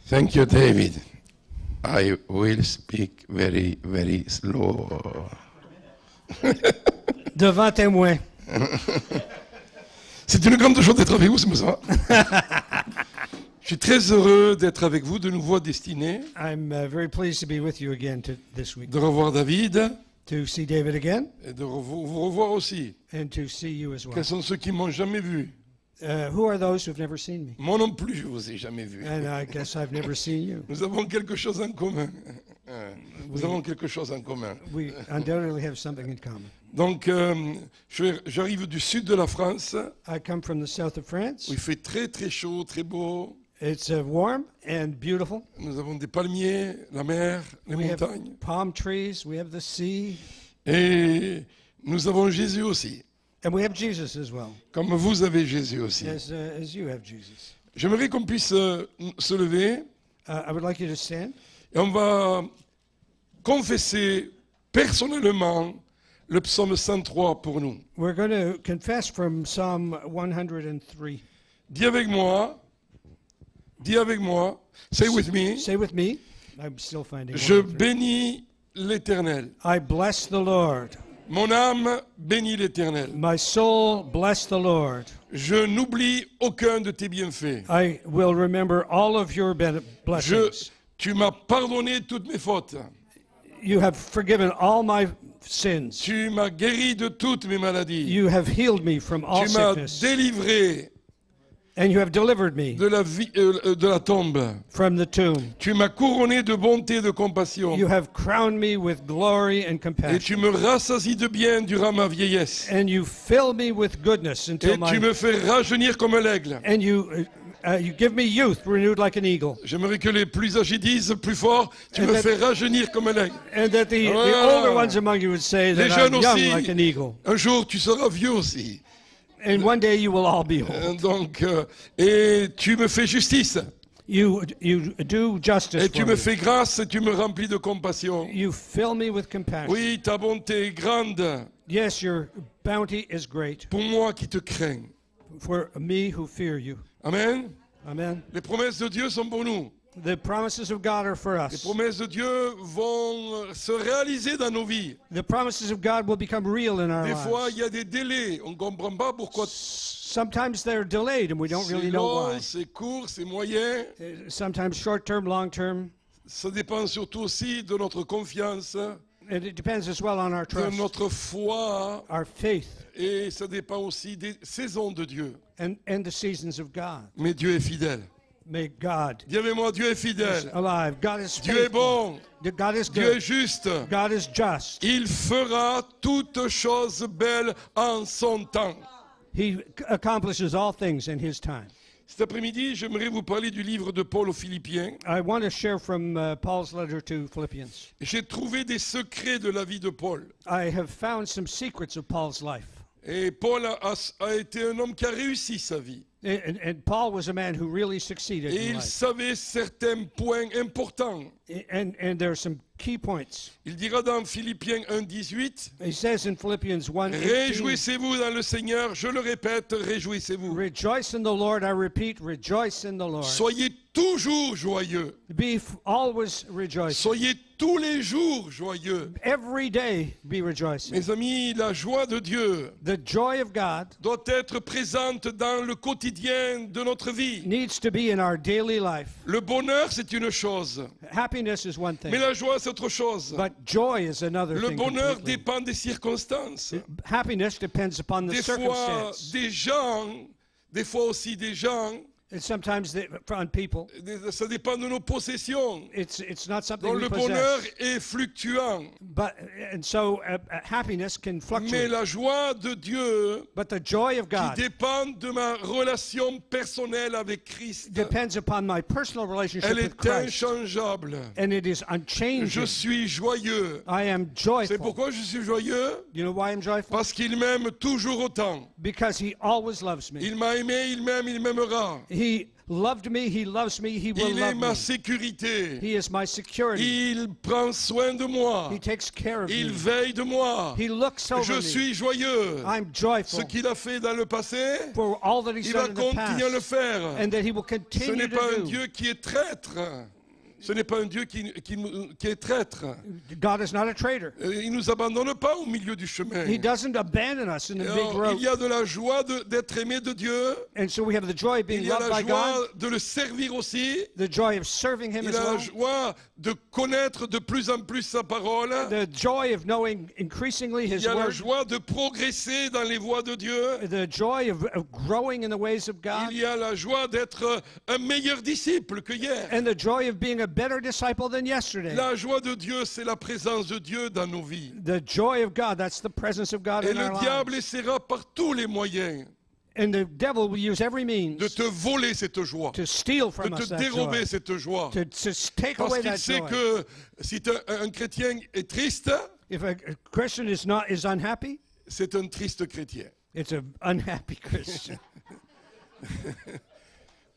Thank you, David. I will speak very, very slow. Devant témoin. C'est une grande joie d'être avec vous ce matin. Je suis très heureux d'être avec vous de nouveau à Destinée, I'm very pleased to be with you again this week. de revoir David To see David again et de vous revoir aussi. and to see you as well. Quels sont ceux qui m'ont jamais vu? Who are those who've never seen me? Moi non plus, je vous ai jamais vu. And I guess I've never seen you. Nous avons quelque chose en commun. Nous avons quelque chose en commun. We undoubtedly have something in common. Donc, j'arrive du sud de la France, I come from the south of France. où il fait très très chaud, très beau. It's warm and beautiful. Nous avons des palmiers, la mer, les We have montagnes. palm trees. We have the sea. Et nous avons Jésus aussi, And we have Jesus as well, comme vous avez Jésus aussi. as you have Jesus. J'aimerais qu'on puisse se lever I would like you to stand. et on va confesser personnellement le psaume 103 pour nous. We're going to confess from Psalm 103. Dis avec moi, say with me, Say with me. I'm still finding je 103. bénis l'Éternel. I bless the Lord. Mon âme bénit l'Éternel. My soul bless the Lord. Je n'oublie aucun de tes bienfaits. I will remember all of your blessings. Tu m'as pardonné toutes mes fautes. You have forgiven all my sins. Tu m'as guéri de toutes mes maladies. You have healed me from all Tu m'as sickness. délivré And you have delivered me de la tombe. from the tomb. Tu m'as couronné de bonté et de compassion. You have crowned me with glory and Et compassion. tu me rassasies de bien durant ma vieillesse. And you fill me with goodness until Et tu me fais rajeunir comme l'aigle. and you give me youth renewed like an eagle. J'aimerais que les plus âgés disent plus fort, tu me fais rajeunir comme l'aigle. And that the Voilà. older ones among you would say Les that jeunes I'm young aussi. like an eagle. Un jour, tu seras vieux aussi. And one day you will all be old. Donc, et tu me fais justice. You do justice Et tu for me me. fais grâce et tu me remplis de compassion. You fill me with compassion. Oui, ta bonté est grande Yes, your bounty is great pour moi qui te crains. for me who fear you. Amen. Amen. Les promesses de Dieu sont pour nous. The promises of God are for Les us. promesses de Dieu vont se réaliser dans nos vies. The promises of God will become real in our Des fois, lives. il y a des délais. On ne comprend pas pourquoi. Sometimes they're delayed and we don't C'est really know long, why. c'est court, c'est moyen. Sometimes short term, long term. Ça dépend surtout aussi de notre confiance, And it depends as well on our de trust, notre foi. our faith, Et ça dépend aussi des saisons de Dieu. and the seasons of God. Mais Dieu est fidèle. May God Dis avec moi, Dieu est is fidèle. alive. God is Dieu est faithful. bon. God is Dieu est good. juste. God is just. Il fera toutes choses belles en son temps. He accomplishes all things in His time. Cet après-midi, j'aimerais vous parler du livre de Paul aux Philippiens. I want to share from Paul's letter to Philippians. J'ai trouvé des secrets de la vie de Paul. I have found some secrets of Paul's life. Et Paul a été un homme qui a réussi sa vie. And Paul was a man who really succeeded Et in il life. savait certains points importants. And there are some key points. Il dira dans Philippiens 1,18, He says in Philippians 1:18, réjouissez-vous dans le Seigneur, je le répète, réjouissez-vous. rejoice in the Lord, I repeat, rejoice in the Lord. Soyez toujours joyeux. Be always rejoicing. Soyez tous les jours joyeux. Every day be rejoicing. Mes amis, la joie de Dieu The joy of God doit être présente dans le quotidien de notre vie. needs to be in our daily life. Le bonheur, c'est une chose, Happiness is one mais thing, la joie, c'est autre chose. but joy is another Le thing. bonheur completely. dépend des circonstances. Happiness depends upon the Des fois, circumstance. des fois aussi des gens, And sometimes on people, ça dépend de nos possessions. it's not something Donc we le bonheur possess. est fluctuant. And so happiness can Mais fluctuate. la joie de Dieu, But the joy of qui God dépend de ma relation personnelle avec Christ, depends upon my personal relationship elle with est Christ. inchangeable. And it is Je unchanging. suis joyeux. I am C'est joyful. pourquoi je suis joyeux? You know why I'm joyful? Parce qu'il m'aime toujours autant. Because He always loves me. Il m'a aimé, il m'aime, il m'aimera. He loved me, he loves me, he will Il est love ma me. sécurité. He is my security. Il prend soin de moi. He takes care of Il me. veille de moi. He looks over Je me. suis joyeux. I'm Ce joyful qu'il a fait dans le passé, for all that he's il va done in the continuer à le past, faire. and that he will Ce continue n'est pas un to do. Dieu qui est traître. Ce n'est pas un Dieu qui est traître. God is not a traitor. Il ne nous abandonne pas au milieu du chemin. He doesn't abandon us in the Et big alors, road. il y a de la joie d'être aimé de Dieu. And so we have the joy of Il being y a loved la by joie God, de le servir aussi. the joy of serving him Il as a la well, joie de connaître de plus en plus sa parole. the joy of knowing increasingly Il his y a la word, joie de progresser dans les voies de Dieu. the joy of growing in the ways of God, Il y a la joie d'être un meilleur disciple que hier. and the joy of being a better disciple than yesterday. La joie de Dieu, c'est la présence de Dieu dans nos vies. The joy of God, that's the presence of God Et in our le diable lives. essaiera par tous les moyens And the devil will use every means de te voler cette joie, to steal de from te us that dérober joy, cette joie. to take Parce away qu'il that sait joy. que si un chrétien est triste, If a Christian is unhappy, c'est un triste chrétien. it's an unhappy Christian.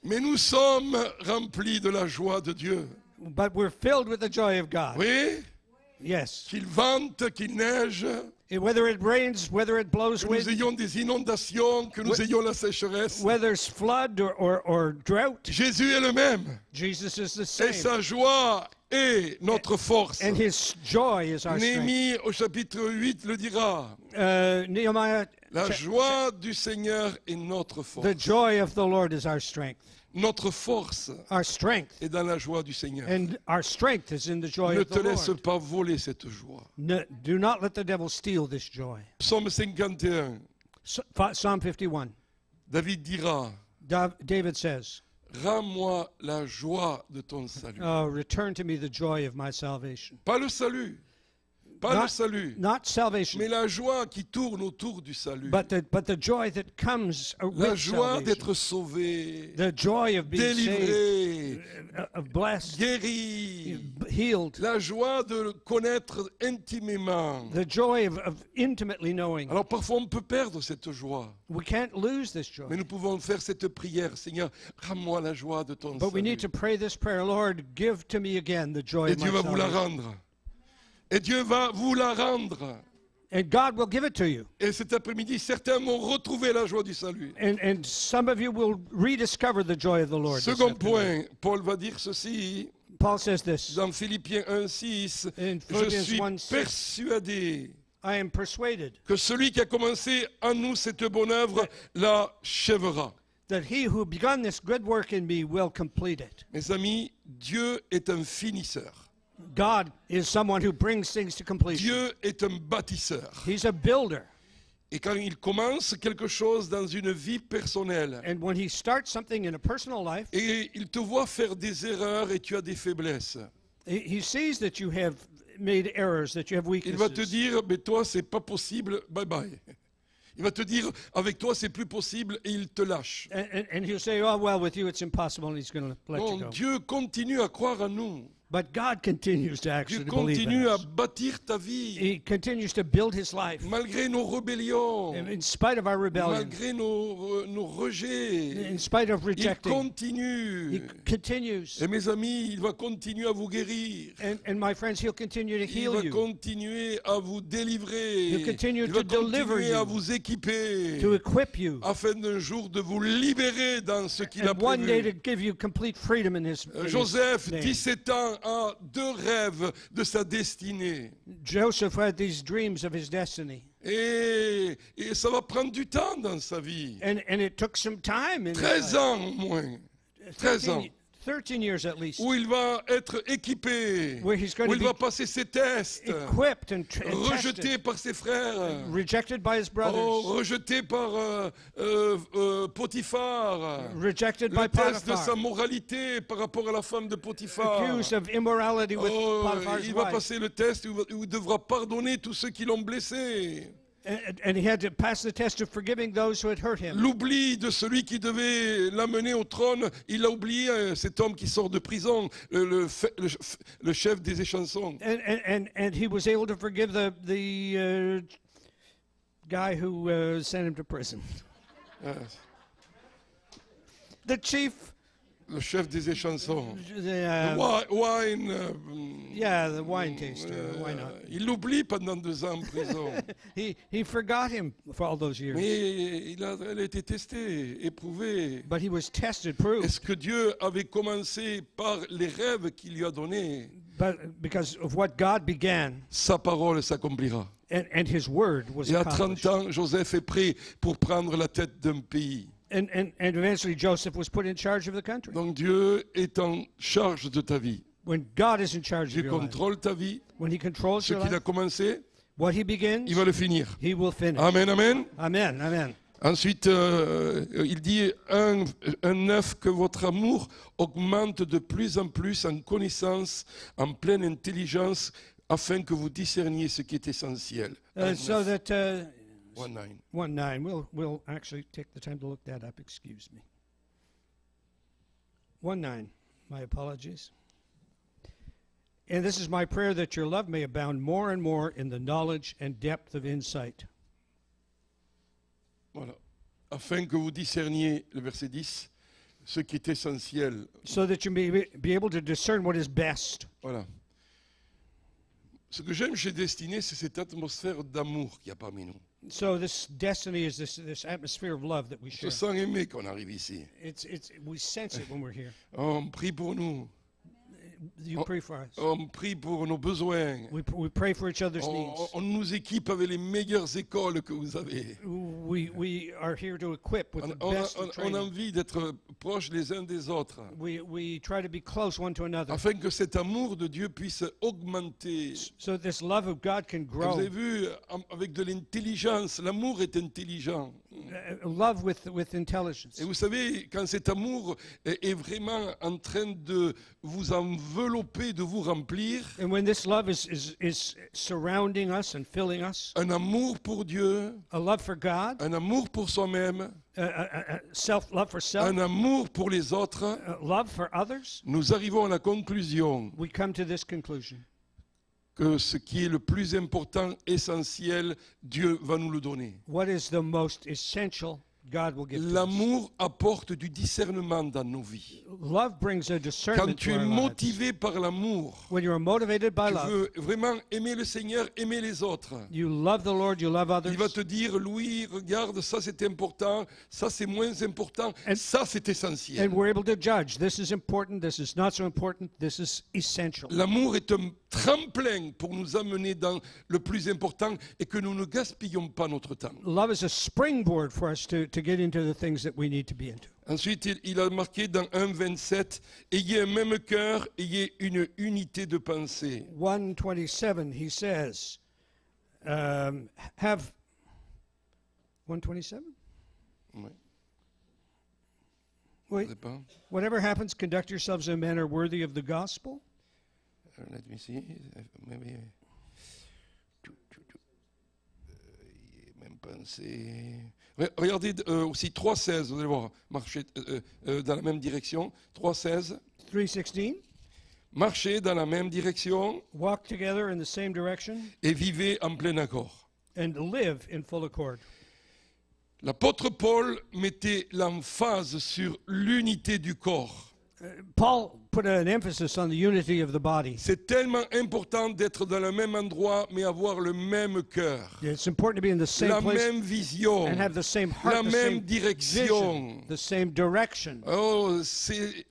Mais nous sommes remplis de la joie de Dieu. But we're filled with the joy of God. Oui, Yes. qu'il vente, qu'il neige, Whether it rains, whether it blows que nous wind, ayons des inondations, que nous ayons la sécheresse. whether it's flood or drought, Jésus est le même. Jesus is the Et same. sa joie est notre force. And his joy is our strength. Néhémie au chapitre 8 le dira. Nehemiah, La joie du Seigneur est notre force. the joy of the Lord is our strength. Notre force Our strength. est dans la joie du Seigneur. And our strength is in the joy Ne of te the laisse Lord. pas voler cette joie. Do not let the devil steal this joy. Psaume 51, Psalm 51. David dira, David says, rends-moi la joie de ton salut. return to me the joy of my salvation. Pas le salut, pas le salut, Not salvation, mais la joie qui tourne autour du salut. but the joy that comes La with joie salvation. d'être sauvé, The joy of being saved, délivré, of blessed, guéri. healed. La joie de le connaître intimement. The joy of intimately knowing. Alors parfois on peut perdre cette joie, We can't lose this joy. mais nous pouvons faire cette prière. Seigneur, rends-moi la joie de ton But we need to salut. pray this prayer, Lord, give to me again the joy Et of my Dieu va vous la salvation. rendre. Et Dieu va vous la rendre. And God will give it to you. Et cet après-midi, certains vont retrouver la joie du salut. And some of you will rediscover the joy of the Lord. this Second afternoon. point, Paul va dire ceci Paul says this, dans Philippiens 1:6. in Je Philippians suis 1:6, persuadé I am persuaded que celui qui a commencé en nous cette bonne œuvre l'achèvera. that he who begun this good work in me will complete it. Mes amis, Dieu est un finisseur. God is someone who brings things to completion. Dieu est un bâtisseur. He's a builder. Et quand il commence quelque chose dans une vie personnelle, And when he starts something in a personal life, et il te voit faire des erreurs et tu as des faiblesses, he sees that you have made errors, that you have il va te weaknesses. dire, mais toi c'est pas possible, bye bye. Il va te dire, avec toi c'est plus possible, et il te lâche. And he'll say, oh, well, with you it's impossible, and he's going to let you Non, go. Dieu continue à croire en nous. But God continues to Dieu actually believe in continue à us. bâtir ta vie, He continues to build his life. malgré nos rébellions, In spite of our rebellion, malgré nos rejets. in spite of Il rejecting, he continue. continues. Et mes amis, il va continuer à vous guérir. And my friends, he'll continue to Il heal va you, continuer à vous délivrer. He'll continue Il va to deliver continuer à you, vous équiper. to equip you, Afin d'un jour de vous libérer dans ce qu'il a and one day to prévu. give you complete freedom in his Joseph, name. 17 ans, a deux rêves de sa destinée. Joseph had these dreams of his destiny. Et ça va prendre du temps dans sa vie. And it took some time. In 13 ans au moins. 13 ans. 13 years at least. Où il va être équipé. Where he's going Où to il va be passer ses tests. Equipped and Rejeté tested. par ses frères. Rejected by his brothers. Oh, rejeté par Potiphar. Rejected by Le test de Potiphar. sa moralité par rapport à la femme de Potiphar. Accused of immorality with Oh, Potiphar's il va wife. passer le test où il devra pardonner tous ceux qui l'ont blessé. And he had to pass the test of forgiving those who had hurt him. L'oubli de celui qui devait l'amener au trône, il a oublié cet homme qui sort de prison, le chef des échansons. And he was able to forgive the guy who sent him to prison. the chief, le chef des échansons. the, Wine. yeah, the wine taster. Why not? Il l'oublie pendant 2 ans en prison. He forgot him for all those years. Mais elle a été testée, éprouvée. But he was tested, proved. Est-ce que Dieu avait commencé par les rêves qu'il lui a donnés? But because of what God began, Sa parole s'accomplira. and his word was Et à 30 accomplished. ans, Joseph est prêt pour prendre la tête d'un pays. And eventually Joseph was put in charge of the country. Donc Dieu est en charge de ta vie. When God is in charge of Dieu your life, contrôle ta vie. when he controls Ce your qu'il a life, commencé, what he begins, il va le finir. he will finish. Amen, amen. Amen, amen. Ensuite, il dit 1:9 que votre amour augmente de plus en plus en connaissance, en pleine intelligence, afin que vous discerniez ce qui est essentiel. So that 1:9. 1:9. We'll actually take the time to look that up. Excuse me. 1:9. My apologies. And this is my prayer, that your love may abound more and more in the knowledge and depth of insight. Voilà. Afin que vous discerniez, le verset 10, ce qui est essentiel. So that you may be able to discern what is best. Voilà. Ce que j'aime chez Destinée, c'est cette atmosphère d'amour qu'il y a parmi nous. So this destiny is this atmosphere of love that we Je share. sens aimé qu'on arrive ici. We sense it when we're here. On prie pour nous. You pray for us. On prie pour nos besoins. We pray for each other's needs. On nous équipe avec les meilleures écoles que vous avez. We are here to equip with the best of On a training. envie d'être proches les uns des autres, We try to be close one to another, afin que cet amour de Dieu puisse augmenter. so that this love of God can Vous grow. avez vu, avec de l'intelligence, l'amour est intelligent. Love with intelligence. Et vous savez, quand cet amour est vraiment en train de vous envelopper, de vous remplir, And when this love is surrounding us and filling us, un amour pour Dieu, a love for God, un amour pour soi-même, love for self, un amour pour les autres, love for others, nous arrivons à la conclusion we come to this conclusion. que ce qui est le plus important, essentiel, Dieu va nous le donner. What is the most essential, God will give to us. L'amour apporte du discernement dans nos vies. Love brings a Quand discernment tu to es our lives. motivé par l'amour, When you are motivated by tu love, veux vraiment aimer le Seigneur, aimer les autres. you love the Lord, you love others, Il va te dire, Louis, regarde, ça c'est important, ça c'est moins important, ça c'est essentiel. and we're able to judge. This is important, this is not so important, this is essential. L'amour est un tremplin pour nous amener dans le plus important et que nous ne gaspillons pas notre temps. Love is a springboard for us to get into the things that we need to be into. Ensuite, il a marqué dans 1:27, ayez un même cœur, ayez une unité de pensée. 1:27, he says, have 1:27? Ouais, Wait, je sais pas. whatever happens, conduct yourselves in a manner worthy of the gospel. Let me see. Maybe. Même pensée. Regardez aussi 3:16, vous allez voir, marchez dans la même direction. 3:16, 3:16, marchez dans la même direction walk together in the same direction et vivez en plein accord. and live in full accord. L'apôtre Paul mettait l'emphase sur l'unité du corps. Paul put an emphasis on the unity of the body. C'est tellement important d'être dans le même endroit, mais avoir le même cœur, It's important to be in the same la place même vision, and have the same heart, la the même same direction. vision, the same direction. Oh,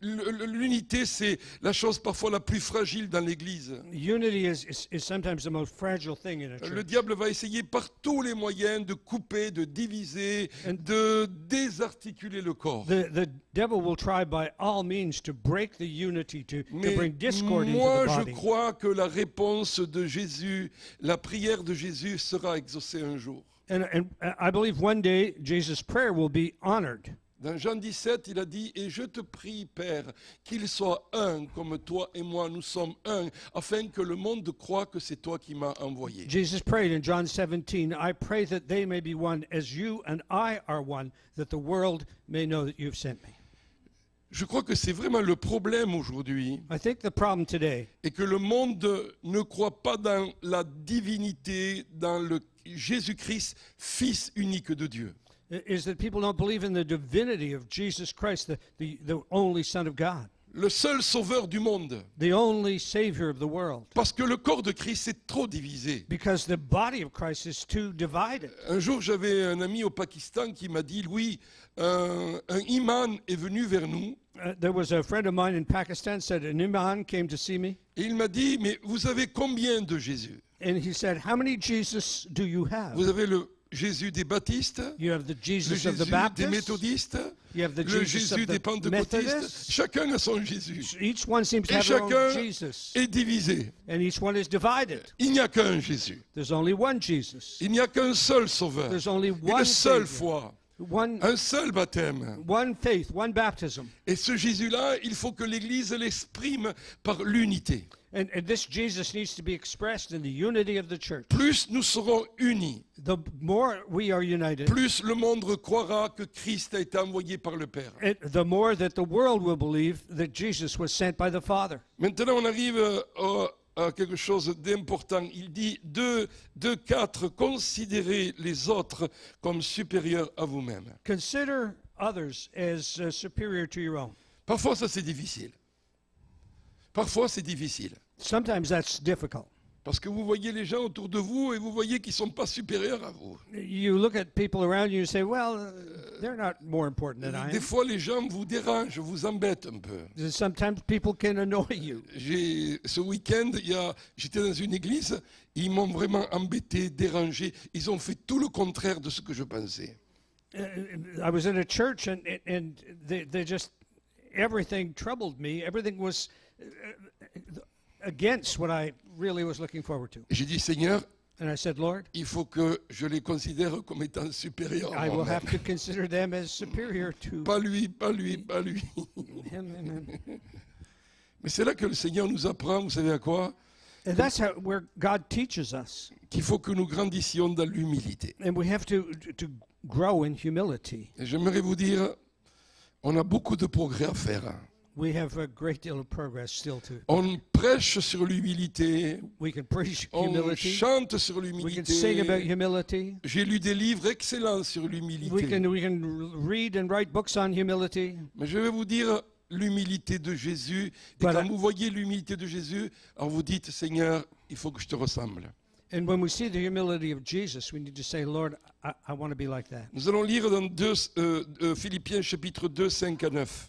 l'unité, c'est la chose parfois la plus fragile dans l'Église. Unity is sometimes the most fragile thing in a Le church. diable va essayer par tous les moyens de couper, de diviser, de désarticuler le corps. The devil will try by all means to break the unity, to Mais bring discord into moi, the je body. crois que la réponse de Jésus, la prière de Jésus sera exaucée un jour. And I believe one day Jesus' prayer will be honored. Dans Jean 17, il a dit « Et je te prie, Père, qu'ils soient un comme toi et moi, nous sommes un, afin que le monde croie que c'est toi qui m'as envoyé. » Jesus prayed in John 17, I pray that they may be one as you and I are one, that the world may know that you've sent me. Je crois que c'est vraiment le problème aujourd'hui, I think the problem today et que le monde ne croit pas dans la divinité, dans le Jésus-Christ, Fils unique de Dieu. is that people don't believe in the divinity of Jesus Christ, the only Son of God, le seul sauveur du monde. the only Savior of the world. Parce que le corps de Christ est trop divisé. Because the body of Christ is too divided. Un jour, j'avais un ami au Pakistan qui m'a dit, Louis, un imam est venu vers nous There was a friend of mine in Pakistan said an imam came to see me, et il m'a dit, mais vous avez combien de Jésus? and he said, "How many Jesus do you have? Vous avez le Jésus des baptistes, You have the le Jesus of the Jésus des Baptists, méthodistes, you have the le Jesus Jésus of des the pentecôtistes. Methodists." Chacun a son Jésus. Each one seems to Et have their own chacun Jesus, est divisé. and each one is divided. Il n'y a qu'un Jésus. There's only one Jesus. Il n'y a qu'un seul sauveur. There's only Une one seule Savior, foi. one Un seul baptême. faith, one baptism. Et ce Jésus-là, il faut que l'Église l'exprime par l'unité. And this Jesus needs to be expressed in the unity of the church. Plus nous serons unis, The more we are united, plus le monde croira que Christ a été envoyé par le Père. the more that the world will believe that Jesus was sent by the Father. Maintenant, on arrive à quelque chose d'important. Il dit 2:4, considérez les autres comme supérieurs à vous-même. Consider others as superior to your own. Parfois, ça c'est difficile. Parfois, c'est difficile. Sometimes that's difficult. Parce que vous voyez les gens autour de vous et vous voyez qu'ils ne sont pas supérieurs à vous. You look at people around you and say, well, they're not more important than I Des am. fois, les gens vous dérangent, vous embêtent un peu. Sometimes people can annoy you. Ce week-end, j'étais dans une église, ils m'ont vraiment embêté, dérangé. Ils ont fait tout le contraire de ce que je pensais. I was in a church and they just, everything troubled me. Everything was against what I really was looking forward to. J'ai dit, Seigneur, And I said, Lord, il faut que je les considère comme étant supérieurs à I will moi-même. have to consider them as superior to Pas lui, pas lui, pas lui. him. Mais c'est là que le Seigneur nous apprend, vous savez à quoi? And that's where God teaches us. Qu'il faut que nous grandissions dans l'humilité. And we have to grow in humility. Et j'aimerais vous dire, on a beaucoup de progrès à faire. We have a great deal of progress still to. On prêche sur l'humilité, We can preach on humility. chante sur We can sing about l'humilité. humility. J'ai lu des livres excellents sur We l'humilité. can read and write books on humility. Mais je vais vous dire l'humilité de Jésus. Et Voilà. quand vous voyez l'humilité de Jésus, alors vous dites, Seigneur, il faut que je te ressemble. And when we see the humility of Jesus, we need to say, Lord, I want to be like that. Nous allons lire dans Philippiens chapitre 2, 5 à 9.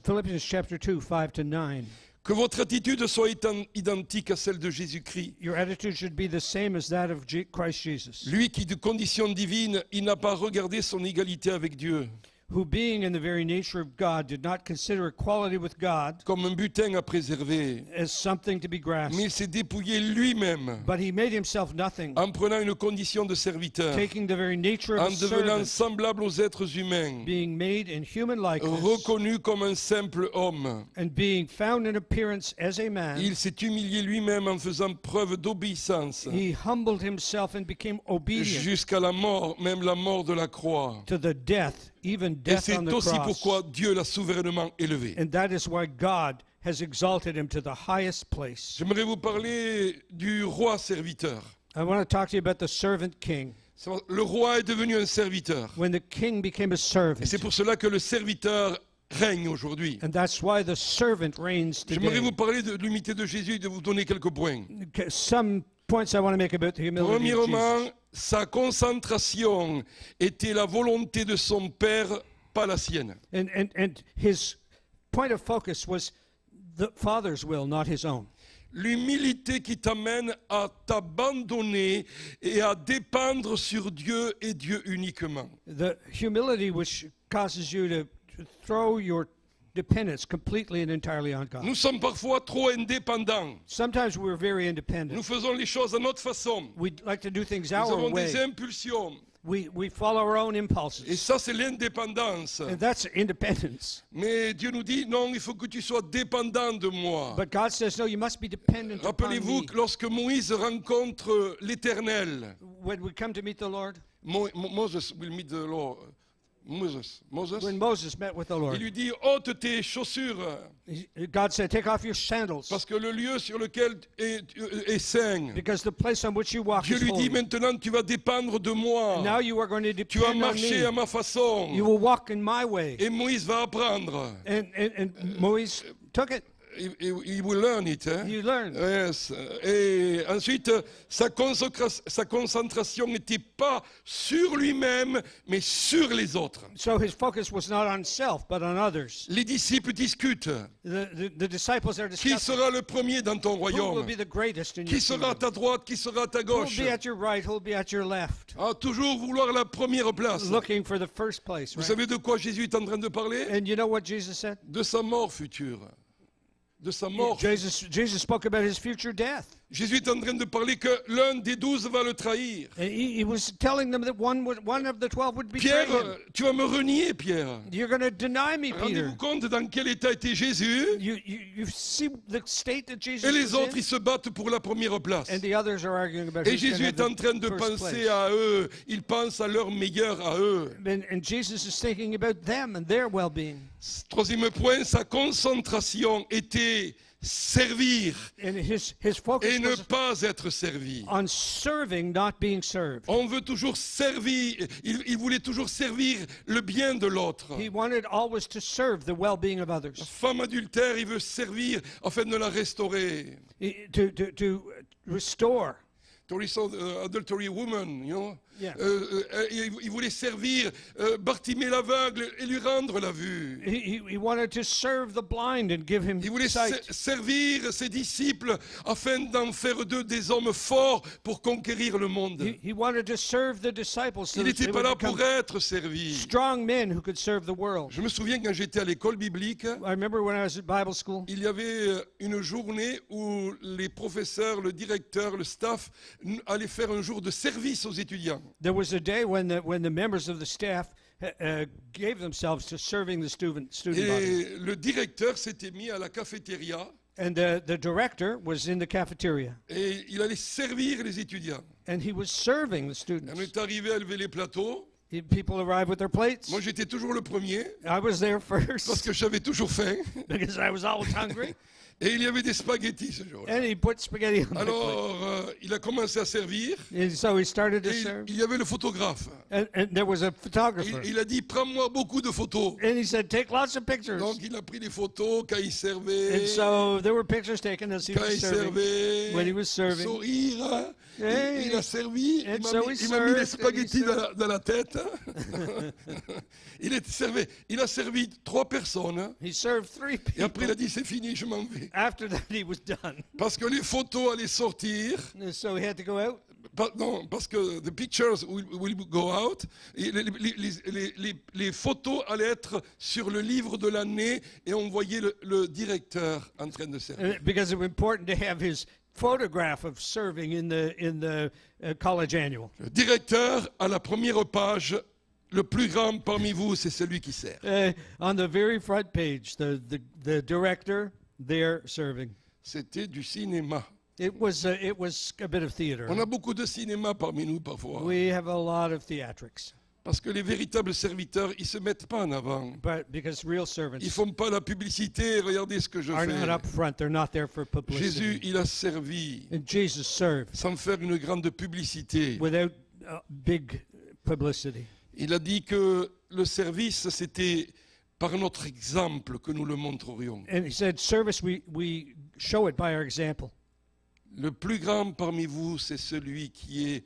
Philippians chapter 2, 5 to 9. Que votre attitude soit identique à celle de Jésus-Christ. Your attitude should be the same as that of Christ Jesus, Lui qui, de condition divine, il n'a pas regardé son égalité avec Dieu who being in the very nature of God did not consider equality with God comme un butin à préserver, as something to be mais grasped, il s'est dépouillé lui-même but he made himself nothing, en prenant une condition de serviteur, taking the very nature of en a devenant servant, semblable aux êtres humains, being made in human likeness, reconnu comme un simple homme. and being found in appearance as a man. Il s'est humilié lui-même en faisant preuve d'obéissance He humbled himself and became obedient jusqu'à la mort, même la mort de la croix. to the death, even Et death on c'est the aussi cross. pourquoi Dieu l'a souverainement élevé. And that is why God has exalted him to the highest place. J'aimerais vous parler du roi serviteur. I want to talk to you about the servant king. Le roi est devenu un serviteur. When the king became a Et servant. c'est pour cela que le serviteur règne aujourd'hui. And that's why the servant reigns J'aimerais today. vous parler de l'humilité de Jésus et de vous donner quelques points. Some points I want to make about the humility of Premièrement, Jesus. sa concentration était la volonté de son Père, pas la sienne. And his point of focus was the Father's will, not his own. L'humilité qui t'amène à t'abandonner et à dépendre sur Dieu et Dieu uniquement. The humility which causes you to throw your dependence completely and entirely on God. Nous sommes parfois trop indépendants. Sometimes we're very Nous independent. faisons les choses à notre façon. We like to do things Nous our avons des way. impulsions. We follow our own Et impulses. ça, c'est l'indépendance. And that's independence. Mais Dieu nous dit, non, il faut que tu sois dépendant de moi. But God says, no, you must be dependent upon Rappelez-vous me. que lorsque Moïse rencontre l'Éternel, When we come to meet the Lord, Moses will meet the Lord. Moses. When Moses met with the Il Lord, lui dit, ôte tes chaussures, God said, take off your sandals, parce que le lieu sur lequel est saint. because the place on which you walk Dieu is lui dit, holy. maintenant tu vas dépendre de Now moi. you are going to Tu vas depend on marcher à me. ma façon. You will walk in my way. Et Moïse va apprendre. And Moses took it. He will learn it. Hein? You learn. Yes. Et ensuite, sa concentration n'était pas sur lui-même, mais sur les autres. So his focus was not on self, but on others. Les disciples discutent. The disciples are Qui discussing sera le premier dans ton who will royaume? be the greatest in your Qui sera à kingdom. ta droite? Qui sera à ta Who will gauche? be at your right, who will be at your left. Ah, toujours vouloir la première place. Looking for the first place, Vous right? savez de quoi Jésus est en train de parler? And you know what Jesus said? De sa mort future. De sa mort. Jesus spoke about his future death. Jésus est en train de parler que l'un des 12 va le trahir. And he was telling them that one of the 12 would betray Pierre, him. tu vas me renier, Pierre. You're going to deny me, Peter. Rendez-vous compte dans quel état était Jésus. You see the state that Jesus Et les was autres, in? ils se battent pour la première place. And the others are arguing about Et who's going Jésus to est have en train de the first penser place. à eux. Il pense à leur meilleur à eux. And Jesus is thinking about them and their well-being. Troisième point, sa concentration était servir And his focus et ne was pas être servi. on serving, not being served. On veut toujours servir, il voulait toujours servir le bien de l'autre. He wanted always to serve the well-being of others. Femme adultère, il veut servir afin de la restaurer. To restore. Adultery woman, you know. Yeah. Il voulait servir Bartimée l'aveugle et lui rendre la vue. He wanted to serve the blind and give him Il voulait sight. servir ses disciples afin d'en faire d'eux des hommes forts pour conquérir le monde. He wanted to serve the disciples so Il that n'était they pas would là become pour être servi. strong men who could serve the world. Je me souviens quand j'étais à l'école biblique, I remember when I was at Bible school, il y avait une journée où les professeurs, le directeur, le staff allaient faire un jour de service aux étudiants. there was a day when the members of the staff gave themselves to serving the student body. Et le directeur s'était mis à la cafétéria And the director was in the cafeteria, et il allait servir les étudiants. and he was serving the On students. est arrivé à lever les plateaux. People arrived with their plates. Moi, j'étais toujours le premier I was there parce first que j'avais toujours faim. because I was always hungry. Et il y avait des spaghettis ce jour-là. And he put spaghetti on my plate. Alors, il a commencé à servir. And so he started to Et serve. il y avait le photographe. And there was a photographer. Il a dit, prends-moi beaucoup de photos. And he said, take lots of pictures. Donc, il a pris des photos quand il servait, And so there were pictures taken as he quand was il serving. servait, when he was serving. sourire. Hey. Il a servi. And Il so m'a he mis les served, spaghettis and he dans la tête. Il a servi 3 personnes. He served 3 people. Et après, il a dit, c'est fini, je m'en vais. After that, he was done. Parce que les photos allaient sortir. And so he had to go out. Non, parce que the pictures will go out. Et les photos allaient être sur le livre de l'année et on voyait le directeur en train de servir. Because it was important to have his photograph of serving in the college annual. Le directeur, à la première page, le plus grand parmi vous, c'est celui qui sert. On the very front page, the director there serving. C'était du cinéma. It was a bit of theater. On a beaucoup de cinéma parmi nous parfois. We have a lot of theatrics, Parce que les véritables serviteurs, ils se mettent pas en avant. but because real servants Ils font pas la publicité. Regardez ce que je are not fais. up front, they're not there for Jésus, publicity. il a servi And Jesus served sans faire une grande publicité. without big publicity. Il a dit que le service, c'était par notre exemple que nous le montrerions. And he said, service, we show it by our example. Le plus grand parmi vous, c'est celui qui est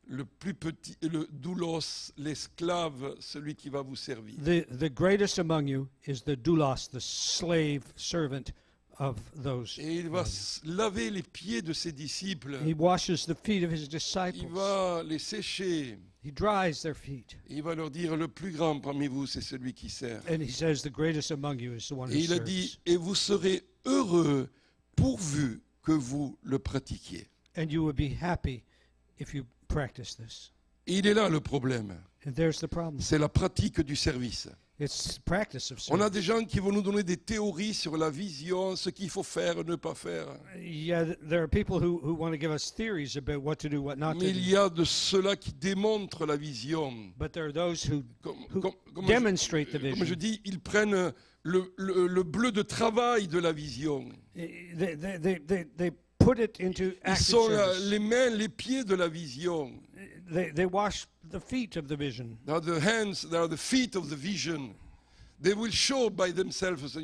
le plus petit, le doulos, l'esclave, celui qui va vous servir. The greatest among you is the doulos, the slave servant of those. Et il va laver les pieds de ses disciples. He washes the feet of his Il disciples. va les sécher. He dries their feet. Il va leur dire, le plus grand parmi vous, c'est celui qui sert. And he says, the greatest among you is the one who Et il a serves. dit, et vous serez heureux pourvu que vous le pratiquiez. And you will be happy if you practice this. Et il est là le problème. And there's the problem. C'est la pratique du service. It's practice of On a service. des gens qui vont nous donner des théories sur la vision, ce qu'il faut faire, ne pas faire. Yeah, there are people who want to give us theories about what to do, what not Mais to il do. y a de ceux-là qui démontrent la vision. But there are those who Comme demonstrate the comme je vision. dis, ils prennent le bleu de travail de la vision. They put it into Ils active sont service. les mains, les pieds de la vision. They wash the feet of the vision. They are the hands, they are the feet of the vision. They will show by themselves,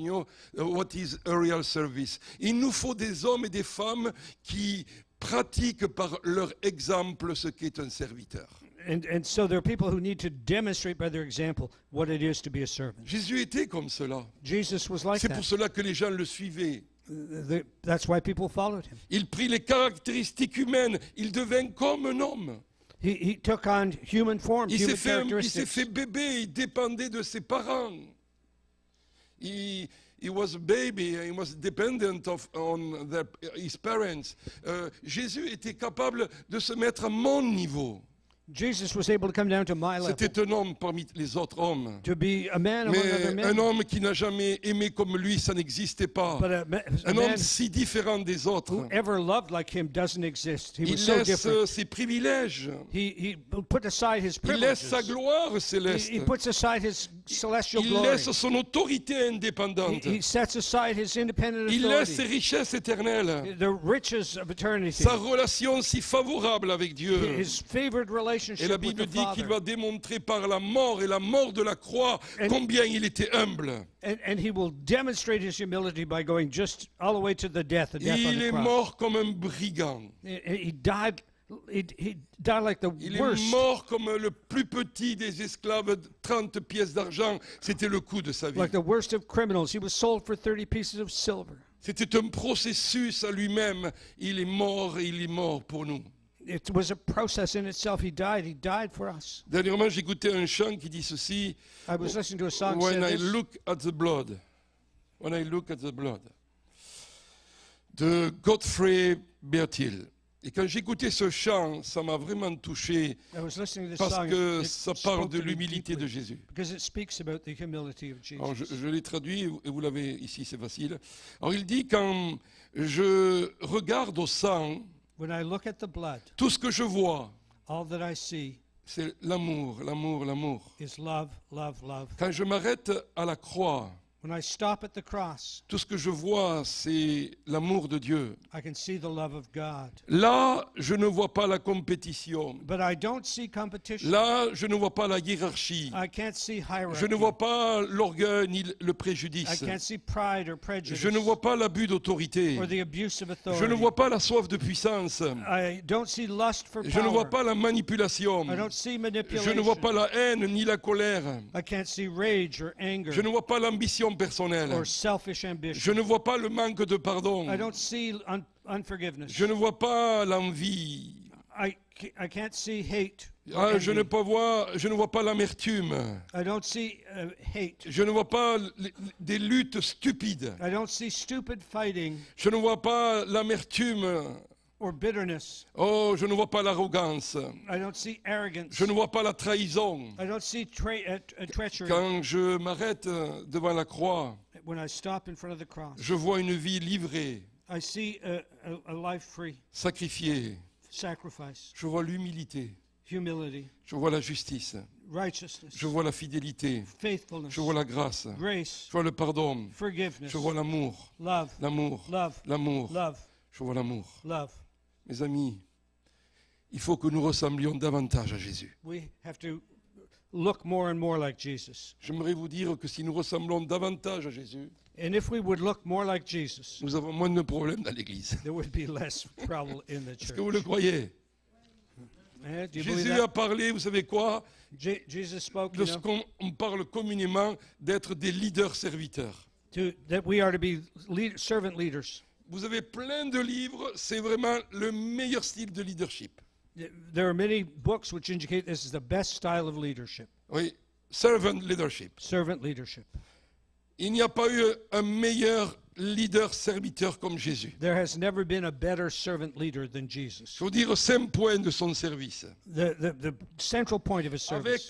what is a real service. Il nous faut des hommes et des femmes qui pratiquent par leur exemple ce qu'est un serviteur. And so there are people who need to demonstrate by their example what it is to be a servant. Jésus était comme cela. Jesus was like C'est pour that. cela que les gens le suivaient. That's why people followed him. Il prit les caractéristiques humaines. Il devint comme un homme. He took on human form, Il human s'est characteristics. fait bébé. Il dépendait de ses parents. He was a baby. He was dependent on his parents. Jésus était capable de se mettre à mon niveau. Jesus was able to come down to my level, C'était un homme parmi les autres hommes. to be a man among other Mais un men. homme qui n'a jamais aimé comme lui, ça n'existait pas. But a Un man homme si différent des autres. who ever loved like him doesn't exist. He Il was so laisse different. ses privilèges. He put aside his Il laisse privileges. sa gloire céleste. He puts aside his celestial Il glory. laisse son autorité indépendante. He sets aside his independent Il laisse ses authority, richesses éternelles. the riches of eternity, Sa relation si favorable avec Dieu. his favored Et relationship la with Bible the dit qu'il Father. va démontrer par la mort et la mort de la croix combien il était humble. And he will demonstrate his humility by going just all the way to the death on Il the est cross. mort comme un brigand. He died. He died like the Il est worst. mort comme le plus petit des esclaves, 30 pièces d'argent. C'était le coût de sa vie. Like the worst of criminals. He was sold for 30 pieces of silver. C'était un processus à lui-même. Il est mort pour nous. It was a process in itself. He died for us. Dernièrement, j'écoutais un chant qui dit ceci. I was listening to a song When said I this, look at the blood. When I look at the blood. De Godfrey Bertil. Et quand j'écoutais ce chant, ça m'a vraiment touché I was listening to this parce song. que It ça parle spoke de to me l'humilité de deeply Jésus. because it speaks about the humility of Alors, Jesus. je l'ai traduit et vous l'avez ici, c'est facile. Alors il dit, quand je regarde au sang, When I look at the blood, tout ce que je vois, all that I see c'est l'amour, l'amour, l'amour. is love, love, love. Quand je m'arrête à la croix, When I stop at the cross, tout ce que je vois, c'est l'amour de Dieu. I can see the love of God. Là, je ne vois pas la compétition. But I don't see competition. Là, je ne vois pas la hiérarchie. I can't see hierarchy. Je ne vois pas l'orgueil ni le I préjudice. can't see pride or prejudice Je ne vois pas l'abus d'autorité. or the abuse of authority. Je ne vois pas la soif de puissance. I don't see lust for Je ne vois power. pas la manipulation. I don't see Je manipulation. ne vois pas la haine ni la colère. I can't see rage or anger Je ne vois pas l'ambition personnelle. or selfish ambition. Je ne vois pas le manque de pardon. I don't see unforgiveness. Je ne vois pas l'envie. I can't see hate. or Ah, je envy. ne vois pas l'amertume. I don't see hate. Je ne vois pas des luttes stupides. I don't see stupid fighting Je ne vois pas l'amertume. or bitterness. Oh, je ne vois pas l'arrogance. I don't see arrogance. Je ne vois pas la trahison. I don't see treachery. Quand je m'arrête devant la croix, When I stop in front of the cross, je vois une vie livrée, I see a life free, sacrifiée. sacrifice, Je vois l'humilité. humility, Je vois la justice. righteousness, Je vois la fidélité. faithfulness, Je vois la grâce. grace, Je vois le pardon. forgiveness, Je vois l'amour. love, L'amour. love, L'amour. love, Je vois l'amour. love. Mes amis, il faut que nous ressemblions davantage à Jésus. We have to look more and more like Jesus. J'aimerais vous dire que si nous ressemblons davantage à Jésus, And if we would look more like Jesus, nous avons moins de problèmes dans l'Église. there would be less trouble in the Est-ce que vous le church. croyez? Eh, do you believe Jésus that? a parlé, vous savez quoi? Jesus spoke, De ce qu'on on parle communément d'être des leaders serviteurs. that we are to be servant leaders. Vous avez plein de livres, c'est vraiment le meilleur style de leadership. There are many books which indicate this is the best style of leadership, Oui, servant leadership. servant leadership. Il n'y a pas eu un meilleur leader serviteur comme Jésus. There has never been a better servant leader than Jesus. Je vais vous dire 5 points de son service. The central point of his service,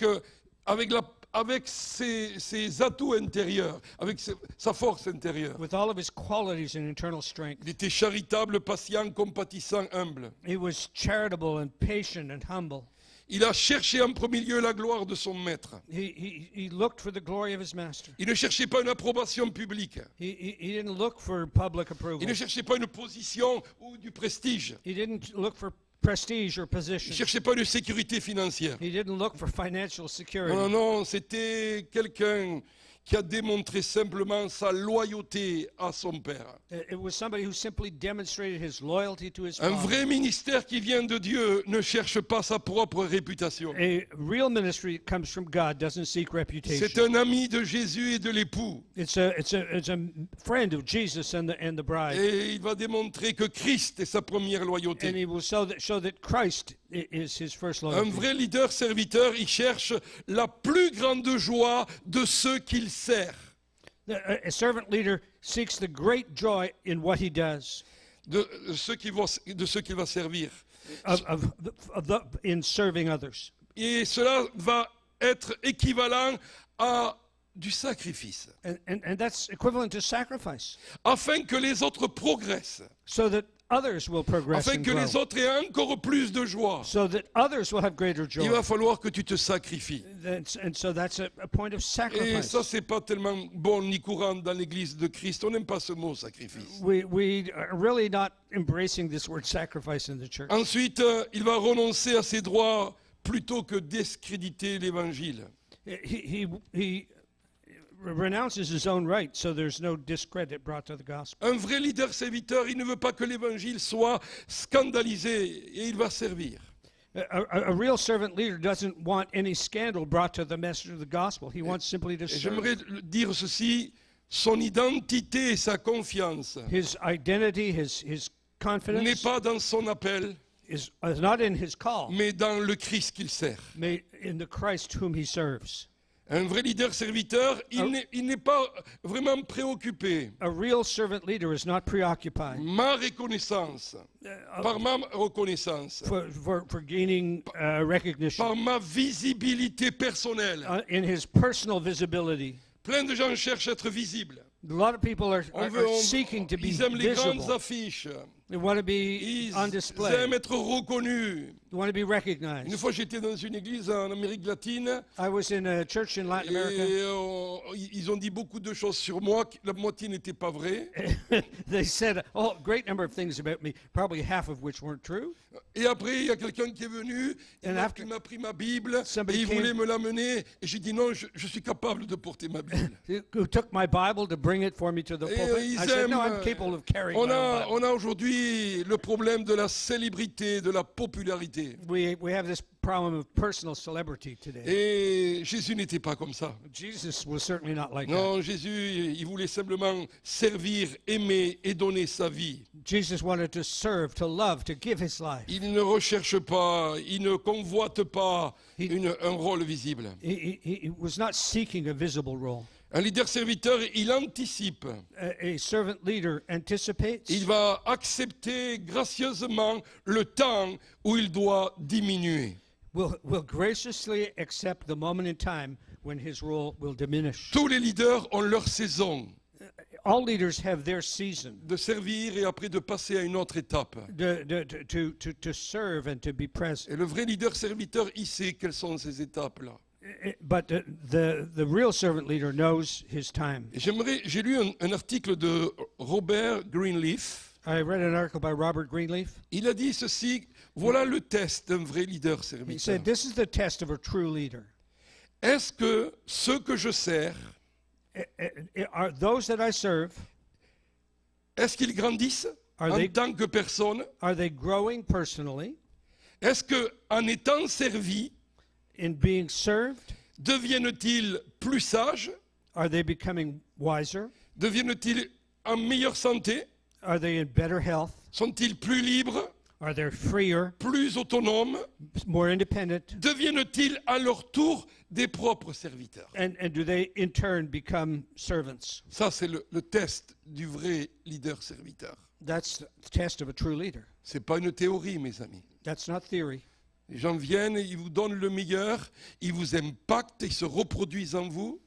avec ses atouts intérieurs, avec sa force intérieure. with all of his qualities and internal strength. Il était charitable, patient, compatissant, humble. He was charitable and patient and humble. Il a cherché en premier lieu la gloire de son maître. He looked for the glory of his master. Il ne cherchait pas une approbation publique. He didn't look for public approval. Il ne cherchait pas une position ou du prestige. He didn't look for prestige or Il ne position. cherchait pas une sécurité financière. He didn't look for financial Non, security. non, non, c'était quelqu'un qui a démontré simplement sa loyauté à son père. It was somebody who simply demonstrated his loyalty to his Un father. vrai ministère qui vient de Dieu ne cherche pas sa propre réputation. A real ministry that comes from God doesn't seek C'est reputation. un ami de Jésus et de l'époux. It's a friend of Jesus and the bride. Et il va démontrer que Christ est sa première And loyauté. he will show that Christ is his first Un loyalty. vrai leader serviteur, il cherche la plus grande joie de ceux qu'il sert. A servant leader seeks the great joy in what he does, De ceux qu'il va servir. in serving others. Et cela va être équivalent à du sacrifice, And that's equivalent to sacrifice, afin que les autres progressent, so that others will progress afin and que grow, les autres aient encore plus de joie. so that others will have greater Il joy. va falloir que tu te sacrifies. And so that's a point of Et sacrifice. ça, c'est pas tellement bon ni courant dans l'Église de Christ. On n'aime pas ce mot sacrifice. We are really not embracing this word sacrifice in the church. Ensuite, il va renoncer à ses droits plutôt que discréditer l'Évangile. He renounces his own right, so there's no discredit brought to the gospel. Un vrai leader serviteur, il ne veut pas que l'Évangile soit scandalisé et il va servir. A real servant leader doesn't want any scandal brought to the message of the gospel. He wants simply to Et serve. j'aimerais dire ceci, son identité et sa confiance His identity, his n'est confidence pas dans son appel, is not in his call, mais dans le Christ qu'il sert. but in the Christ whom he serves. Un vrai leader serviteur, il n'est pas vraiment préoccupé. A real servant leader is not preoccupied Ma reconnaissance, par ma reconnaissance, for gaining recognition par ma visibilité personnelle. in his personal visibility. Plein de gens cherchent à être visibles. A lot of people are seeking to be Ils aiment les grandes visible. affiches. They want to be Ils on display. aiment être reconnus. They want to be Une recognized. fois, j'étais dans une église en Amérique latine I was in a church in Latin et America. ils ont dit beaucoup de choses sur moi. La moitié n'était pas vraie. They said a great number of things about me, probably half of which weren't true. Et après, il y a quelqu'un qui est venu, And il m'a pris ma Bible et somebody il came- voulait me l'amener. Et j'ai dit non, je suis capable de porter ma Bible. Who took my Bible to bring it for me to the Et pulpit. ils I said, no, I'm aiment- capable of carrying On my own a, Bible. on a aujourd'hui le problème de la célébrité, de la popularité. We have this problem of personal celebrity today. Et Jésus n'était pas comme ça. Jesus was certainly not like that. Non, Jésus, il voulait simplement servir, aimer et donner sa vie. Jesus wanted to serve, to love, to give his life. Il ne recherche pas, il ne convoite pas un rôle visible. He was not seeking a visible role. Un leader serviteur, il anticipe. A servant leader anticipates. Il va accepter gracieusement le temps où il doit diminuer. Will graciously accept the moment in time when his role will diminish. Tous les leaders ont leur saison All leaders have their season de servir et après de passer à une autre étape. to serve and to be present. Et le vrai leader serviteur, il sait quelles sont ces étapes-là. But the real servant leader knows his time. Et j'ai lu un article de Robert Greenleaf. I read an article by Robert Greenleaf. Il a dit ceci, voilà le test d'un vrai leader He serviteur. said, this is the test of a true leader. Est-ce que ceux que je sers, Are those that I serve, est-ce qu'ils grandissent Are en they- tant que personne? are they growing personally Est-ce qu'en étant servis, in being served? deviennent-ils plus sages? Are they becoming wiser? Deviennent-ils en meilleure santé? Are they in better health? Sont-ils plus libres, Are they freer, plus autonomes? more independent? Deviennent-ils à leur tour des propres serviteurs? And do they in turn become servants? Ça, c'est le test du vrai leader serviteur. That's the test of a true leader. Ce n'est pas une théorie, mes amis. That's not theory. Les gens viennent, ils vous donnent le meilleur, ils vous impactent, ils se reproduisent en vous.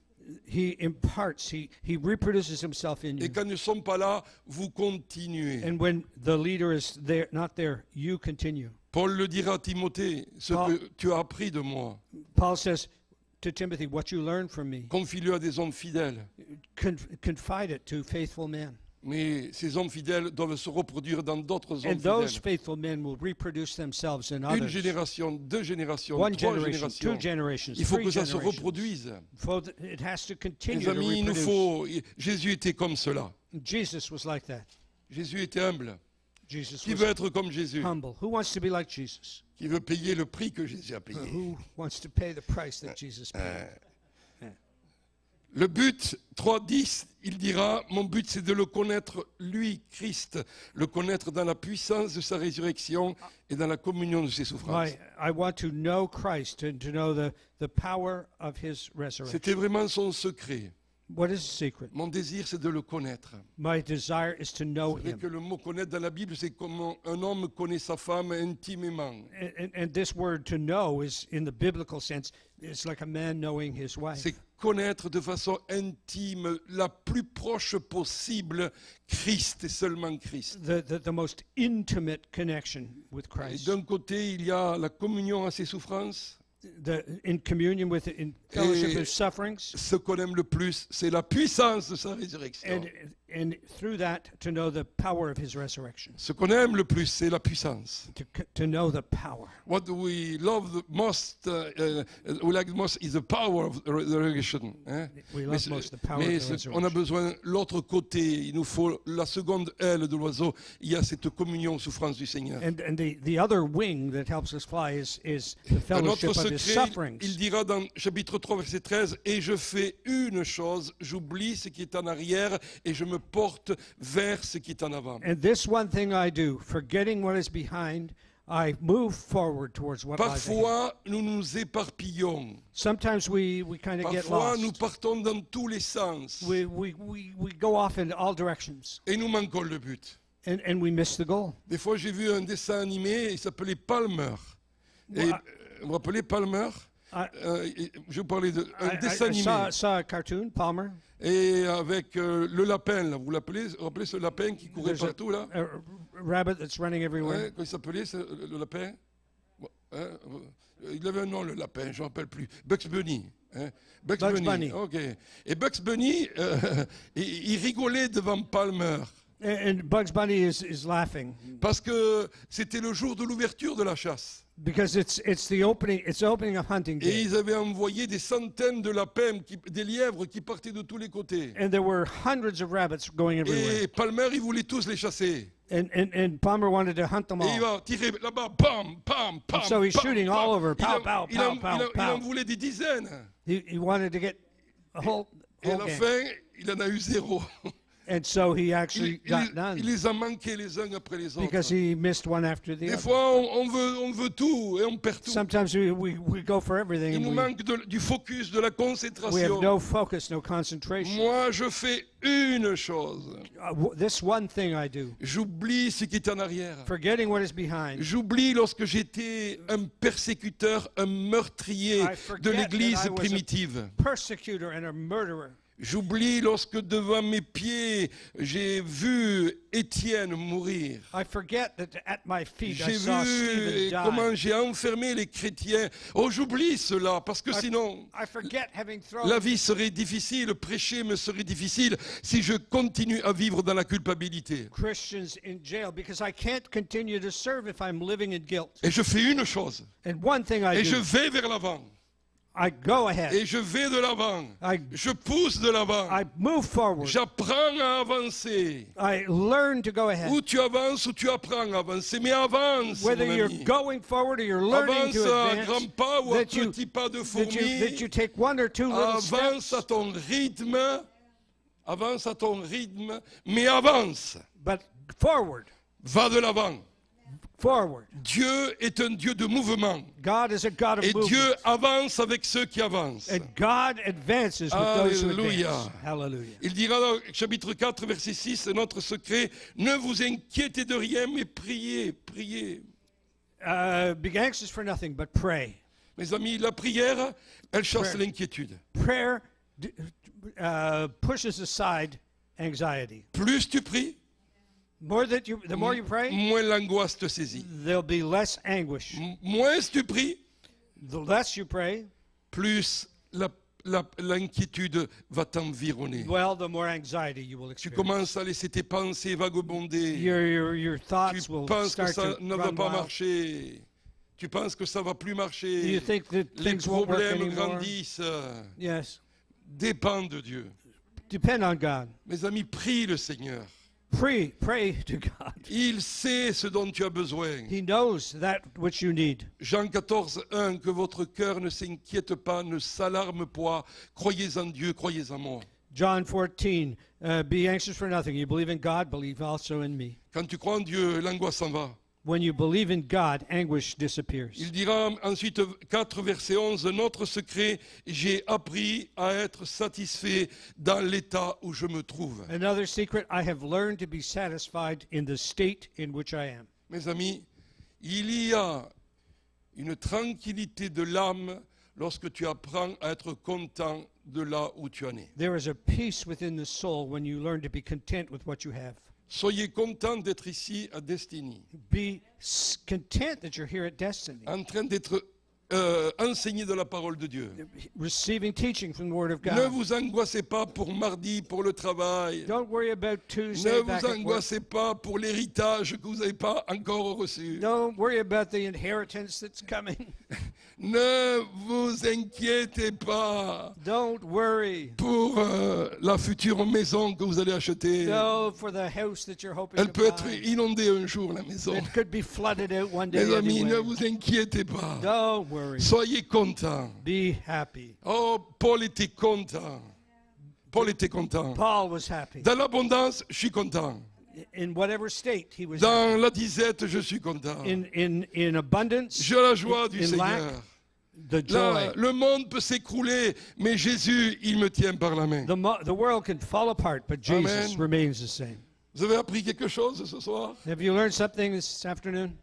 He imparts, he reproduces himself in Et you. quand ils ne sont pas là, vous continuez. And when the leader is there, not there, you continue. Paul le dira à Timothée, ce Paul- que tu as appris de moi, Paul says to Timothy, what you learned from me, confie-le à des hommes fidèles. confide it to faithful men. Mais ces hommes fidèles doivent se reproduire dans d'autres hommes And those fidèles. faithful men will reproduce themselves in Une others. génération, deux générations, One trois generation, two générations. generations, Il faut three que ça se generations. reproduise. It has to continue Les to amis, il nous reproduce. faut... Jésus était comme cela. Jesus was like that. Jésus était humble. Jesus Qui was veut être comme Jésus? humble. Who wants to be like Jesus? Qui veut payer le prix que Jésus a payé? Who wants to pay the price that Jesus paid? Le but, 3.10, il dira, mon but c'est de le connaître, lui, Christ, le connaître dans la puissance de sa résurrection et dans la communion de ses souffrances. I want to know Christ and to know the power of his resurrection. C'était vraiment son secret. What is the secret? Mon désir, c'est de le connaître. My desire is to know Vous savez him. que le mot connaître dans la Bible, c'est comme un homme connaît sa femme intimement. And this word to know is, in the biblical sense, it's like a man knowing his wife. C'est connaître de façon intime, la plus proche possible, Christ et seulement Christ. The most intimate connection with Et Christ. d'un côté, il y a la communion à ses souffrances. In communion with, in fellowship with sufferings. Ce qu'on aime le plus, c'est la puissance de sa résurrection. And through that, to know the power of his resurrection. Ce qu'on aime le plus, c'est la puissance. To know the power. What we love the most, we like the most is the power of the resurrection. Hein? We Mais, love most the power mais of the on a resurrection. besoin l'autre côté. Il nous faut la seconde aile de l'oiseau. Il y a cette communion aux souffrances du Seigneur. And the other wing that helps us fly is the Un autre fellowship of his secret, sufferings. il dira dans chapitre 3, verset 13, « Et je fais une chose, j'oublie ce qui est en arrière et je me porte vers ce qui est en avant. » And this one thing I do, forgetting what is behind, I move forward towards what lies ahead. Parfois, nous nous éparpillons. Sometimes we kind of get Parfois, nous lost. partons dans tous les sens We go off in all directions, et nous manquons le but. and we miss the goal. Des fois, j'ai vu un dessin animé, il s'appelait Palmer. Et, Well, vous vous rappelez Palmer? Je vous parlais d'un dessin animé. saw a cartoon, Palmer. Et avec le lapin, là, vous vous rappelez ce lapin qui courait There's a- partout, là? A rabbit that's running everywhere. Ouais, comment il s'appelait, le lapin? Bon, hein, il avait un nom, le lapin, je ne me rappelle plus. Bugs Bunny. Hein? Bugs Bunny. OK. Et Bugs Bunny, il rigolait devant Palmer. And Bugs Bunny is laughing Parce que c'était le jour de l'ouverture de la chasse. because it's the opening of hunting Et day. ils avaient envoyé des centaines de lapins, des lièvres qui partaient de tous les côtés. And there were hundreds of rabbits going everywhere. Et Palmer, il voulait tous les chasser. And Palmer wanted to hunt them Et il all. va tirer là-bas, pam, pam, pam. And so he's pam, shooting pam. all over. Il Pow, en- pow, il en- pow, pow, il en- il en pow. voulait des dizaines. He wanted to get a whole Et à la gang. fin, il en a eu zéro. And so he actually got Il none les a manqués les uns après les autres. because he missed one after the Des other. fois, on veut tout et on perd tout. Sometimes we go for everything Il and nous manque du focus, de la we have concentration. no focus, no concentration. Moi, je fais une chose. This one thing I do, J'oublie ce qui est en arrière. forgetting what is behind. J'oublie lorsque j'étais un persécuteur, un meurtrier I forget de l'Église that I was a- primitive. Persecutor and a murderer. J'oublie lorsque devant mes pieds, j'ai vu Étienne mourir. I forget that at my feet I J'ai saw vu Stephen comment die. j'ai enfermé les chrétiens. Oh, j'oublie cela, parce que sinon, I forget having thrown la vie serait difficile, prêcher me serait difficile si je continue à vivre dans la culpabilité. Christians in jail because I can't continue to serve if I'm living in guilt. Et je fais une chose, And one thing I et je do, vais vers l'avant, I go ahead. et je vais de l'avant, I je pousse de l'avant, I move forward. j'apprends à avancer. I learn to go ahead. Ou tu avances ou tu apprends à avancer, mais avance, Whether mon you're ami. going forward or you're learning Avance to à advance, grands pas ou à that you, petits pas de that fourmi. you take one or two little Avance steps, à ton rythme, avance à ton rythme, mais avance, but forward, va de l'avant. forward. Dieu est un Dieu de mouvement. God is a God of Et movement. Dieu avance avec ceux qui avancent. And God advances with those who Alléluia. advance. Hallelujah. Il dira dans chapitre 4, verset 6, c'est notre secret, ne vous inquiétez de rien, mais priez, priez. Be anxious for nothing, but pray. Mes amis, la prière, elle chasse Prayer. l'inquiétude. Prayer pushes aside anxiety. Plus tu pries, The more you pray, moins l'angoisse te saisit. there'll be less anguish. Moins tu pries, The less you pray, plus l'inquiétude va t'environner. well, the more anxiety you will Tu experience. commences à laisser tes pensées vagabonder. Your Tu thoughts will penses que start ça to ne va run pas wild. marcher. Tu penses que ça va plus You marcher. think that Les things won't work problèmes anymore. grandissent. Yes. Dépend de Dieu. Depend on God. Mes amis, prie le Seigneur. Pray to God. Il sait ce dont tu as besoin. He knows that which you need. Jean 14, 1, que votre cœur ne s'inquiète pas, ne s'alarme pas. Croyez en Dieu, croyez en moi. John 14, be anxious for nothing. You believe in God, believe also in me. Quand tu crois en Dieu, l'angoisse s'en va. When you believe in God, anguish disappears. Il dira ensuite 4 verset 11, notre secret, j'ai appris à être satisfait dans l'état où je me trouve. Another secret, I have learned to be satisfied in the state in which I am. Mes amis, il y a une tranquillité de l'âme lorsque tu apprends à être content de là où tu en es. There is a peace within the soul when you learn to be content with what you have. Soyez content d'être ici à Destiny, Be content that you're here at Destiny, en train d'être enseigné de la parole de Dieu. receiving teaching from the Word of Ne God. vous angoissez pas pour mardi, pour le travail. Don't worry about Ne Tuesday back vous at work. angoissez pas pour l'héritage que vous n'avez pas encore reçu. Don't worry about the inheritance that's coming. Ne vous inquiétez pas Don't worry. pour la future maison que vous allez acheter. No, for the house that you're hoping Elle to peut être buy. inondée un jour, la maison. It could be flooded out one day Mes amis, ne anyway. vous inquiétez pas. Don't worry. Soyez contents. Be happy. Oh, Paul était content. Paul était content. Paul was happy. Dans l'abondance, je suis content. In whatever state he was Dans la disette, je suis content. in abundance, J'ai la joie du in lack, Seigneur. the Là, joy. le monde peut s'écrouler, mais Jésus, il me tient par la main. The world can fall apart, but Jesus Amen. remains the same. Vous avez appris quelque chose ce soir? Have you learned something this afternoon?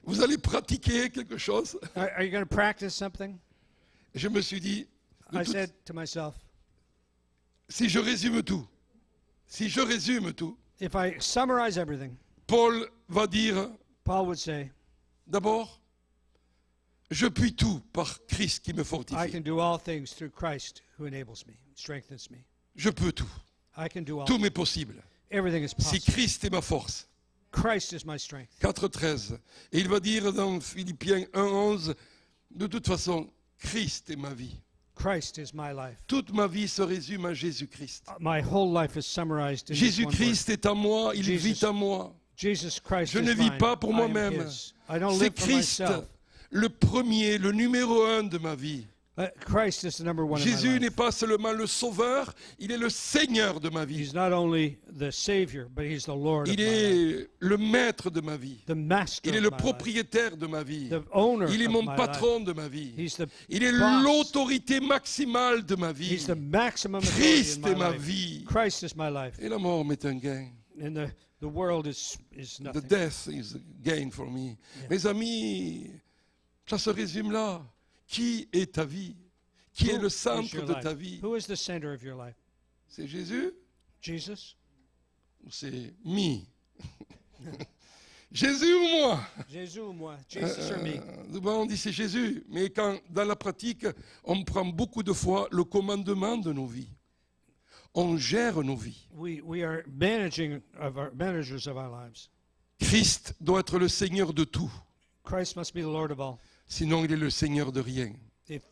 Vous allez pratiquer quelque chose? Are you going to practice something? Je me suis dit, de I toute- said to myself, si je résume tout, if I summarize everything, Paul va dire, Paul would say, d'abord, je puis tout par Christ qui me I fortifie. can do all things through Christ who enables me, strengthens me. Je peux tout. I can do all. Tout m'est possible. Everything is Si possible. Christ est ma force. Christ is my strength. 4.13. Et il va dire dans Philippiens 1.11, de toute façon, Christ est ma vie. Christ is my life. Toute ma vie se résume à Jésus-Christ. My whole life is summarized in this one word. Jésus-Christ est à moi, il Jesus. vit à moi. Jesus Christ Je is ne vis mine. pas pour I am moi-même. his. I don't C'est live for Christ, myself. le premier, le numéro 1 de ma vie. Christ is the number one in my Jésus n'est life. pas seulement le sauveur, il est le Seigneur de ma vie. He's not only the Savior, but He's the Lord of Il my life. est le maître de ma vie. The Master Il est of le my life. propriétaire de ma vie. The owner Il est of mon my patron life. de ma vie. He's the Il est boss. l'autorité maximale de ma vie. He's the maximum authority Christ in est my ma life. vie. Christ is my life. Et la mort m'est un gain. And the world is The nothing. death is a gain for me. Mes amis, ça se résume là. Qui est ta vie? Qui est Who le is centre your de life? ta vie? Who is the center of your life? C'est Jésus Jesus? ou c'est me? Jésus ou moi? Jésus ou moi? Jesus or me? Souvent on dit c'est Jésus, mais quand dans la pratique, on prend beaucoup de fois le commandement de nos vies. On gère nos vies. We are managers of our lives. Christ doit être le Seigneur de tout. Christ must be the Lord of all, Sinon, il est le Seigneur de rien.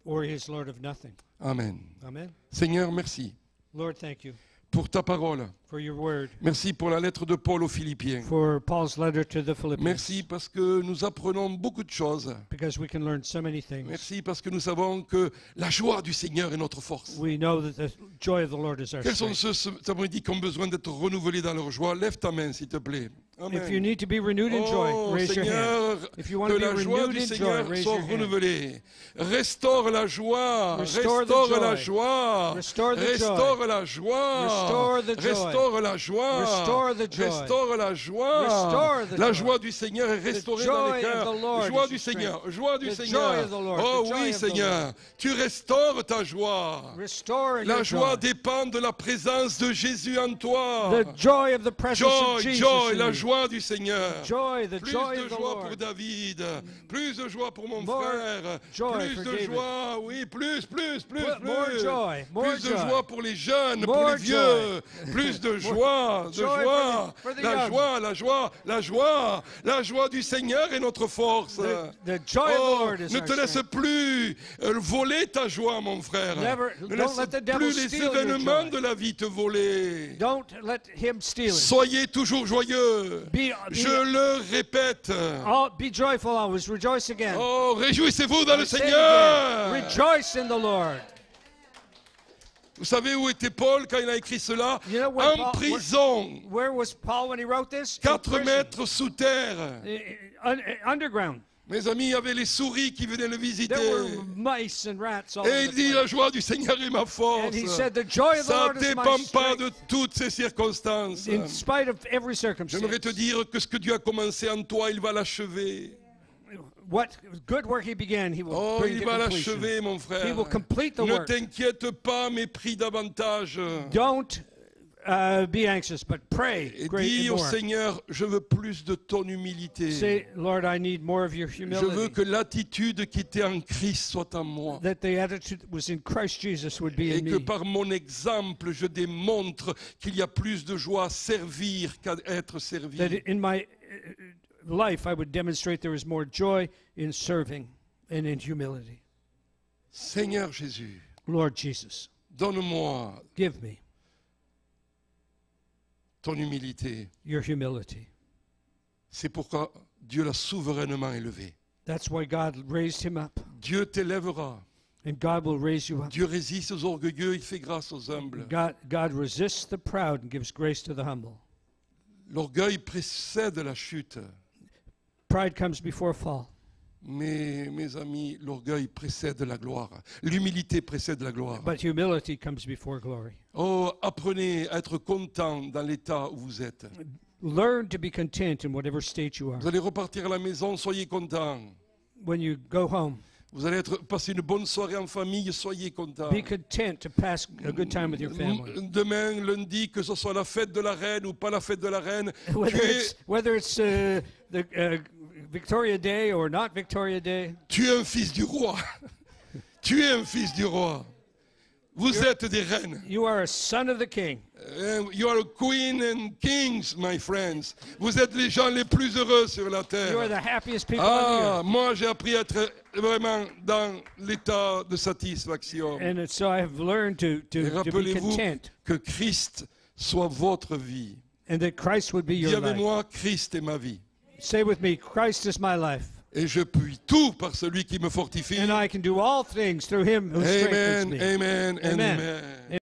or He is Lord of nothing. Amen. Amen. Seigneur, merci Lord, thank you pour ta parole. for your word, Merci pour la lettre de Paul aux Philippiens. for Paul's letter to the Philippians. Merci parce que nous apprenons beaucoup de choses. Because we can learn so many things. Merci parce que nous savons que la joie du Seigneur est notre force. We know that the joy of the Lord is our Quels sont strength. ceux, cet après-midi, qui ont besoin d'être renouvelés dans leur joie? Lève ta main, s'il te plaît. Amen. If you need to be renewed in joy, Oh raise your hand. Seigneur, If you want que to be la joie renewed du in joy, Seigneur raise soit your hand. renouvelée. Restaure la joie, Restore the restaure joy. la joie, Restore the joy. restaure la joie, Restore the joy. restaure la joie, Restore the joy. restaure la joie. Restore the La joy. joie du Seigneur est restaurée The dans joy les of cœurs. the Lord Joie is du your Seigneur, strength. joie du The Seigneur. joy of the Lord, Oh the joy oui of the Seigneur, tu restaures ta joie. Restore La your joie joy. dépend de la présence de Jésus en toi. The joy of the presence Joy, of Jesus joy, in la you. joie du Seigneur. Joy, the Plus joy de of the joie pour Lord. David, plus de joie pour mon More frère, joy plus for de David. joie, oui, plus, More joy, more plus de joy. joie pour les jeunes, pour More les vieux, plus de joie, joy for the la young. joie, la joie, la joie, la joie du Seigneur est notre force. The joy of the Oh, Lord is ne our te laisse strength. plus voler ta joie, mon frère. Never- Ne don't laisse let the devil plus les steal your événements joy. de la vie te voler. Don't let him steal it. Soyez toujours joyeux. Je le répète. Be joyful always. Rejoice again. Oh, réjouissez-vous dans le Say it Seigneur. again. Rejoice in the Lord. Vous savez où était Paul quand il a écrit cela? You know where En Paul- prison, Where was Paul when he wrote this? In 4 prison. mètres sous terre. Underground. Mes amis, il y avait les souris qui venaient le visiter. There were mice and rats all Et over il the dit, place. la joie du Seigneur est ma force. And he said, the joy of the Ça Lord ne is my dépend pas strength. de toutes ces circonstances. In spite of every circumstance. J'aimerais te dire que ce que Dieu a commencé en toi, il va l'achever. What good work he began, he will Oh, bring il to va completion. l'achever, mon frère. He will complete the Ne work. t'inquiète pas, mais prie davantage. Don't be anxious, but pray Et great dis and au more. Seigneur, je veux plus de ton humilité. Say, Lord, I need more of your Je veux humility. que l'attitude qui était en Christ soit en moi. That the attitude that was in Christ Jesus would be Et in que me. par mon exemple, je démontre qu'il y a plus de joie à servir qu'à être servi. That in my life I would demonstrate there is more joy in serving and in humility. Seigneur Jésus, Lord Jesus, donne-moi give me ton humilité. your humility. C'est pourquoi Dieu l'a souverainement élevé. That's why God raised him up. Dieu t'élèvera. And God will raise you up. Dieu résiste aux orgueilleux, il fait grâce aux humbles. God resists the proud and gives grace to the humble. L'orgueil précède la chute. Pride comes before fall. Mais mes amis, l'orgueil précède la gloire. L'humilité précède la gloire. But humility comes before glory. Oh, apprenez à être content dans l'état où vous êtes. Learn to be content in whatever state you are. Vous allez repartir à la maison, soyez content. When you go home, Vous allez passer une bonne soirée en famille, soyez content. be content to pass a good time with your family. Demain, lundi, que ce soit la fête de la reine ou pas la fête de la reine, Whether it's the Victoria Day or not Victoria Day, tu es un fils du roi. Tu es un fils du roi. Vous êtes des reines. you are a son of the King. You are a queen and kings, my friends. Vous êtes les gens les plus heureux sur la You are terre. the happiest people on the earth. Moi j'ai appris à être vraiment dans l'état de satisfaction. And so I have learned Et to be rappelez-vous content, que Christ soit votre vie. and that Christ would be Dis your avec life. moi, Christ est ma vie. Say with me, Christ is my life. Et je puis tout par celui qui me fortifie. And I can do all things through him who strengthens Amen, me. amen, and Amen. amen.